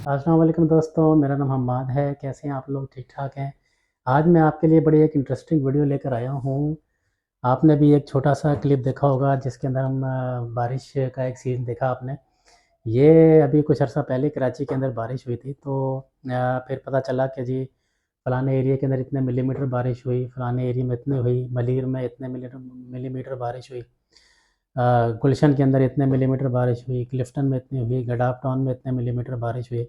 अस्सलाम वालेकुम दोस्तों, मेरा नाम हम्माद है। कैसे हैं आप लोग? ठीक-ठाक हैं? आज मैं आपके लिए बड़ी एक इंटरेस्टिंग वीडियो लेकर आया हूँ। आपने भी एक छोटा-सा क्लिप देखा होगा जिसके अंदर हम बारिश का एक सीन देखा आपने। ये अभी कुछ अर्सा पहले कराची के अंदर बारिश हुई थी, तो फिर पता चला कि जी फलाने एरिया के अंदर इतने मिलीमीटर बारिश हुई, फलाने एरिया में इतनी हुई, मलीर में इतने मिलीमीटर बारिश हुई। गुलशन के अंदर इतने मिलीमीटर बारिश हुई, क्लिफ्टन में इतनी हुई, गडाफ टाउन में इतने मिलीमीटर बारिश हुई।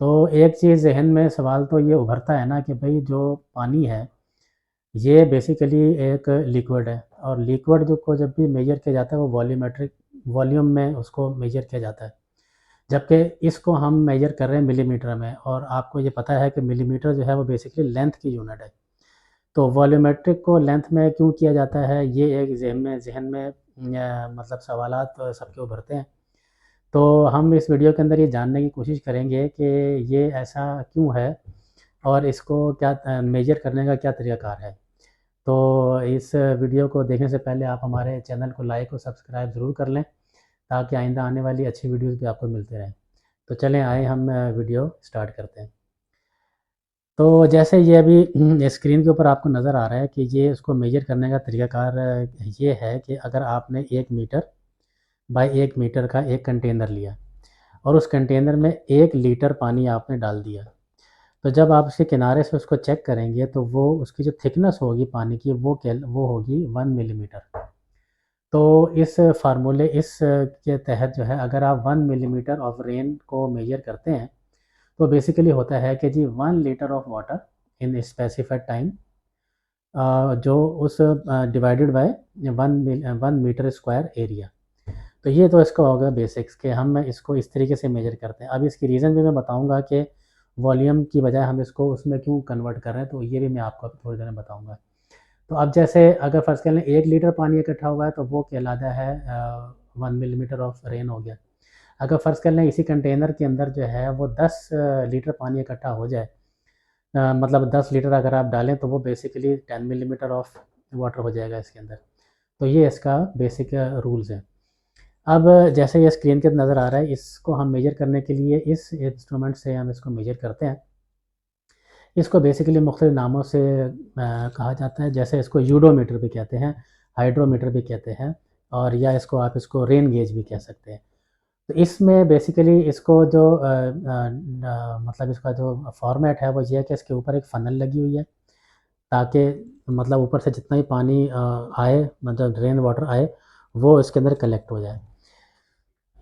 तो एक चीज़ ज़हन में सवाल तो ये उभरता है ना कि भई जो पानी है, ये बेसिकली एक लिक्विड है और लिक्विड जो को जब भी मेजर किया जाता है वो वॉल्यूमेट्रिक वॉल्यूम में उसको मेजर किया जाता है। जबकि इसको हम मेजर कर रहे हैं मिलीमीटर में और आपको ये पता है कि मिलीमीटर जो है वो बेसिकली लेंथ की यूनिट है। तो वॉल्यूमेट्रिक को लेंथ में क्यों किया जाता है, ये एक ज़हन में मतलब सवालात सबके उभरते हैं। तो हम इस वीडियो के अंदर ये जानने की कोशिश करेंगे कि ये ऐसा क्यों है और इसको क्या मेजर करने का क्या तरीक़ाकार है। तो इस वीडियो को देखने से पहले आप हमारे चैनल को लाइक और सब्सक्राइब ज़रूर कर लें, ताकि आइंदा आने वाली अच्छी वीडियोज़ भी आपको मिलते रहें। तो चलें आइए हम वीडियो स्टार्ट करते हैं। तो जैसे ये अभी स्क्रीन के ऊपर आपको नज़र आ रहा है कि ये इसको मेजर करने का तरीक़ाकार ये है कि अगर आपने 1 मीटर बाय 1 मीटर का एक कंटेनर लिया और उस कंटेनर में 1 लीटर पानी आपने डाल दिया। तो जब आप उसके किनारे से उसको चेक करेंगे तो वो उसकी जो थिकनेस होगी पानी की वो होगी 1 मिलीमीटर। तो इस फ़ॉर्मूले के तहत जो है अगर आप 1 मिलीमीटर ऑफ रेन को मेजर करते हैं, तो बेसिकली होता है कि जी 1 litre of water in specified time जो उस divided by 1 metre square area. तो ये तो इसका हो गया बेसिक्स कि हम इसको इस तरीके से मेजर करते हैं। अब इसकी रीज़न भी मैं बताऊँगा कि वॉल्यूम की बजाय हम इसको उसमें क्यों कन्वर्ट कर रहे हैं, तो ये भी मैं आपको अभी थोड़ी देर में बताऊँगा। तो अब जैसे अगर फ़र्ज़ कर लें 1 लीटर पानी इकट्ठा हुआ है तो वो कहलाता है 1 मिलीमीटर ऑफ रेन हो गया। अगर फ़र्ज़ कर लें इसी कंटेनर के अंदर जो है वो 10 लीटर पानी इकट्ठा हो जाए, मतलब 10 लीटर अगर आप डालें तो वो बेसिकली 10 मिलीमीटर ऑफ वाटर हो जाएगा इसके अंदर। तो ये इसका बेसिक रूल्स है। अब जैसे ये स्क्रीन के नज़र आ रहा है, इसको हम मेजर करने के लिए इस इंस्ट्रूमेंट से हम इसको मेजर करते हैं। इसको बेसिकली मुख्तलिफ़ नामों से कहा जाता है, जैसे इसको यूडोमीटर भी कहते हैं, हाइड्रोमीटर भी कहते हैं और या इसको रेन गेज भी कह सकते हैं। तो इसमें बेसिकली इसको जो मतलब इसका जो फ़ॉर्मेट है वो ये है कि इसके ऊपर एक फ़नल लगी हुई है, ताकि मतलब ऊपर से जितना भी पानी आए, मतलब रेन वाटर आए, वो इसके अंदर कलेक्ट हो जाए।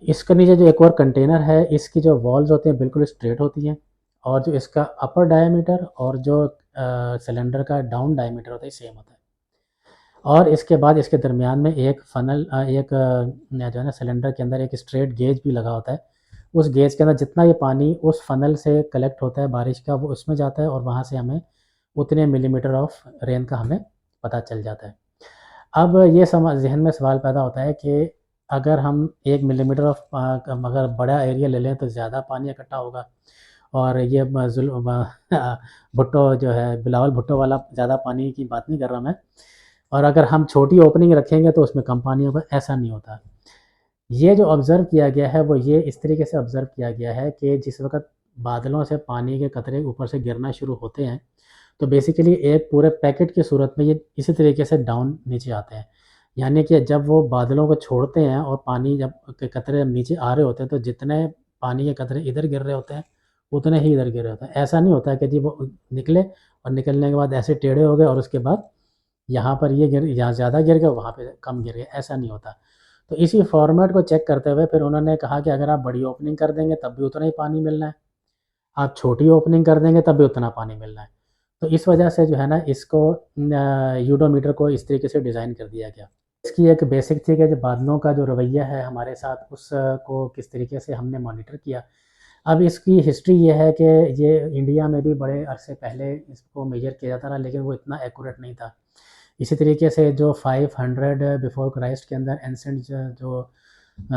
इसके नीचे जो एक और कंटेनर है, इसकी जो वॉल्स होती हैं बिल्कुल स्ट्रेट होती हैं और जो इसका अपर डायमीटर और जो सिलेंडर का डाउन डायमीटर होता है सेम होता है। और इसके बाद इसके दरमियान में एक फ़नल जो है ना सिलेंडर के अंदर एक स्ट्रेट गेज भी लगा होता है। उस गेज के अंदर जितना ये पानी उस फ़नल से कलेक्ट होता है बारिश का, वो उसमें जाता है और वहाँ से हमें उतने मिलीमीटर ऑफ रेन का हमें पता चल जाता है। अब ये ज़हन में सवाल पैदा होता है कि अगर हम 1 मिलीमीटर ऑफ अगर बड़ा एरिया ले लें तो ज़्यादा पानी इकट्ठा होगा और ये भुट्टो जो है बिलावल भुट्टो वाला ज़्यादा पानी की बात नहीं कर रहा मैं। और अगर हम छोटी ओपनिंग रखेंगे तो उसमें कम पानी होगा, ऐसा नहीं होता। ये जो ऑब्ज़र्व किया गया है वो ये इस तरीके से ऑब्ज़र्व किया गया है कि जिस वक़्त बादलों से पानी के कतरे ऊपर से गिरना शुरू होते हैं, तो बेसिकली एक पूरे पैकेट की सूरत में ये इसी तरीके से डाउन नीचे आते हैं। यानी कि जब वो बादलों को छोड़ते हैं और पानी जब के कतरे नीचे आ रहे होते हैं, तो जितने पानी के कतरे इधर गिर रहे होते हैं, उतने ही इधर गिर रहे होते हैं। ऐसा नहीं होता है कि जी वो निकले और निकलने के बाद ऐसे टेढ़े हो गए और उसके बाद यहाँ पर ये गिर यहाँ ज़्यादा गिर गए, वहाँ पे कम गिर गए, ऐसा नहीं होता। तो इसी फॉर्मेट को चेक करते हुए फिर उन्होंने कहा कि अगर आप बड़ी ओपनिंग कर देंगे तब भी उतना ही पानी मिलना है, आप छोटी ओपनिंग कर देंगे तब भी उतना पानी मिलना है। तो इस वजह से जो है ना इसको यूडोमीटर को इस तरीके से डिज़ाइन कर दिया गया। इसकी एक बेसिक थी कि जो बादलों का जो रवैया है हमारे साथ उसको किस तरीके से हमने मॉनिटर किया। अब इसकी हिस्ट्री ये है कि ये इंडिया में भी बड़े अरसे पहले इसको मेजर किया जाता रहा, लेकिन वो इतना एक्यूरेट नहीं था। इसी तरीके से जो 500 बिफोर क्राइस्ट के अंदर एंसेंट जो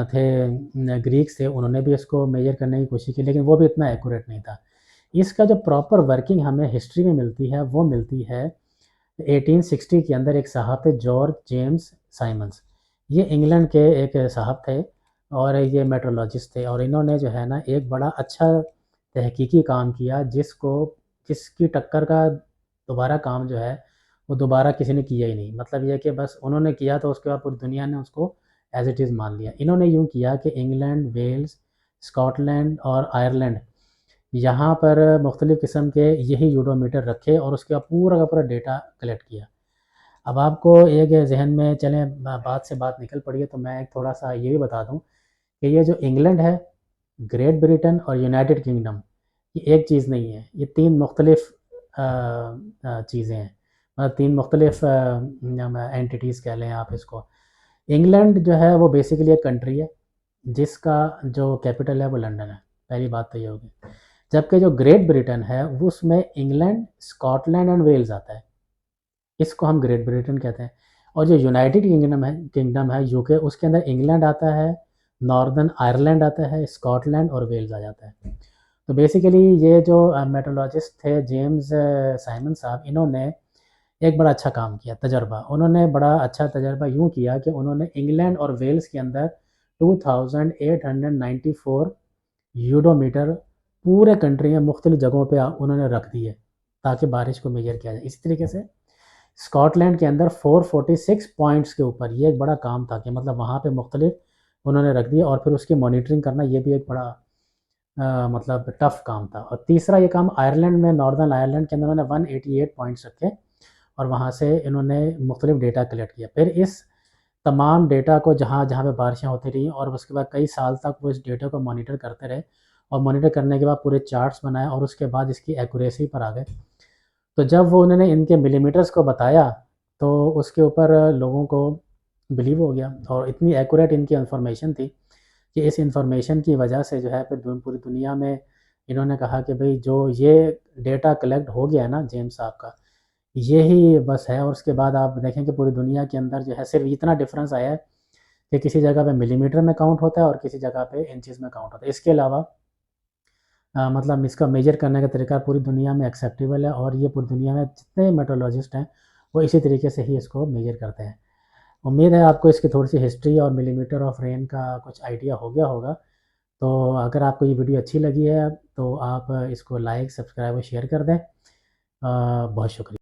थे ग्रीक्स थे, उन्होंने भी इसको मेजर करने की कोशिश की, लेकिन वो भी इतना एक्यूरेट नहीं था। इसका जो प्रॉपर वर्किंग हमें हिस्ट्री में मिलती है वो मिलती है 1860 के अंदर। एक साहब थे जॉर्ज जेम्स साइमंड्स, ये इंग्लैंड के एक साहब थे और ये मेट्रोलॉजिस्ट थे और इन्होंने जो है ना एक बड़ा अच्छा तहकीकी काम किया जिसकी टक्कर का दोबारा काम जो है वो दोबारा किसी ने किया ही नहीं। मतलब ये कि बस उन्होंने किया तो उसके बाद पूरी दुनिया ने उसको एज़ इट इज़ मान लिया। इन्होंने यूँ किया कि इंग्लैंड, वेल्स, स्कॉटलैंड और आयरलैंड यहाँ पर मुख्तलिफ़ किस्म के यही यूडोमीटर रखे और उसके बाद पूरा का पूरा डेटा कलेक्ट किया। अब आपको एक ज़हन में चलें बात से बात निकल पड़ी है तो मैं एक थोड़ा-सा ये भी बता दूँ कि ये जो इंग्लैंड है, ग्रेट ब्रिटेन और यूनाइटेड किंगडम, ये एक चीज़ नहीं है, ये 3 मुख्तलिफ़ चीज़ें हैं। मतलब 3 मुख्तलिफ़ एंटिटीज़ कह लें आप इसको। इंग्लैंड जो है वो बेसिकली एक कंट्री है, जिसका जो कैपिटल है वो लंदन है, पहली बात तो ये होगी। जबकि जो ग्रेट ब्रिटेन है वो उसमें इंग्लैंड, स्कॉटलैंड एंड वेल्स आता है, इसको हम ग्रेट ब्रिटेन कहते हैं। और जो यूनाइटेड किंगडम है यूके, उसके अंदर इंग्लैंड आता है, नॉर्दर्न आयरलैंड आता है, स्कॉटलैंड और वेल्स आ जाता है। तो बेसिकली ये जो मेट्रोलॉजिस्ट थे जेम्स साइमन साहब, इन्होंने एक बड़ा अच्छा काम किया, तजर्बा। उन्होंने बड़ा अच्छा तजर्बा यूँ किया कि उन्होंने इंग्लैंड और वेल्स के अंदर 2894 यूडोमीटर पूरे कंट्री में मुख्तलिफ जगहों पे उन्होंने रख दिए ताकि बारिश को मेजर किया जाए। इसी तरीके से स्कॉटलैंड के अंदर 446 पॉइंट्स के ऊपर ये एक बड़ा काम था कि मतलब वहाँ पे मुख्तलिफ उन्होंने रख दिया और फिर उसकी मॉनिटरिंग करना ये भी एक बड़ा मतलब टफ़ काम था। और तीसरा ये काम आयरलैंड में, नॉर्दर्न आयरलैंड के अंदर उन्होंने 188 पॉइंट्स रखे और वहाँ से इन्होंने मुख्तलिफ डेटा कलेक्ट किया। फिर इस तमाम डेटा को जहाँ जहाँ पे बारिशें होती रहीं और उसके बाद कई साल तक वो इस डेटा को मॉनिटर करते रहे और मॉनिटर करने के बाद पूरे चार्ट्स बनाए और उसके बाद इसकी एक्यूरेसी पर आ गए। तो जब वो उन्होंने इनके मिलीमीटर्स को बताया तो उसके ऊपर लोगों को बिलीव हो गया और इतनी एक्यूरेट इनकी इन्फॉर्मेशन थी कि इस इन्फॉर्मेशन की वजह से जो है फिर पूरी दुनिया में इन्होंने कहा कि भाई जो ये डेटा कलेक्ट हो गया है ना जेम्स साहब का, यही बस है। और उसके बाद आप देखें कि पूरी दुनिया के अंदर जो है सिर्फ इतना डिफरेंस आया है कि किसी जगह पे मिलीमीटर में काउंट होता है और किसी जगह पे इंचज़ में काउंट होता है। इसके अलावा मतलब इसका मेजर करने का तरीका पूरी दुनिया में एक्सेप्टेबल है और ये पूरी दुनिया में जितने मेट्रोलॉजिस्ट हैं वो इसी तरीके से ही इसको मेजर करते हैं। उम्मीद है आपको इसकी थोड़ी सी हिस्ट्री और मिलीमीटर ऑफ रेन का कुछ आइडिया हो गया होगा। तो अगर आपको ये वीडियो अच्छी लगी है तो आप इसको लाइक, सब्सक्राइब और शेयर कर दें। बहुत शुक्रिया।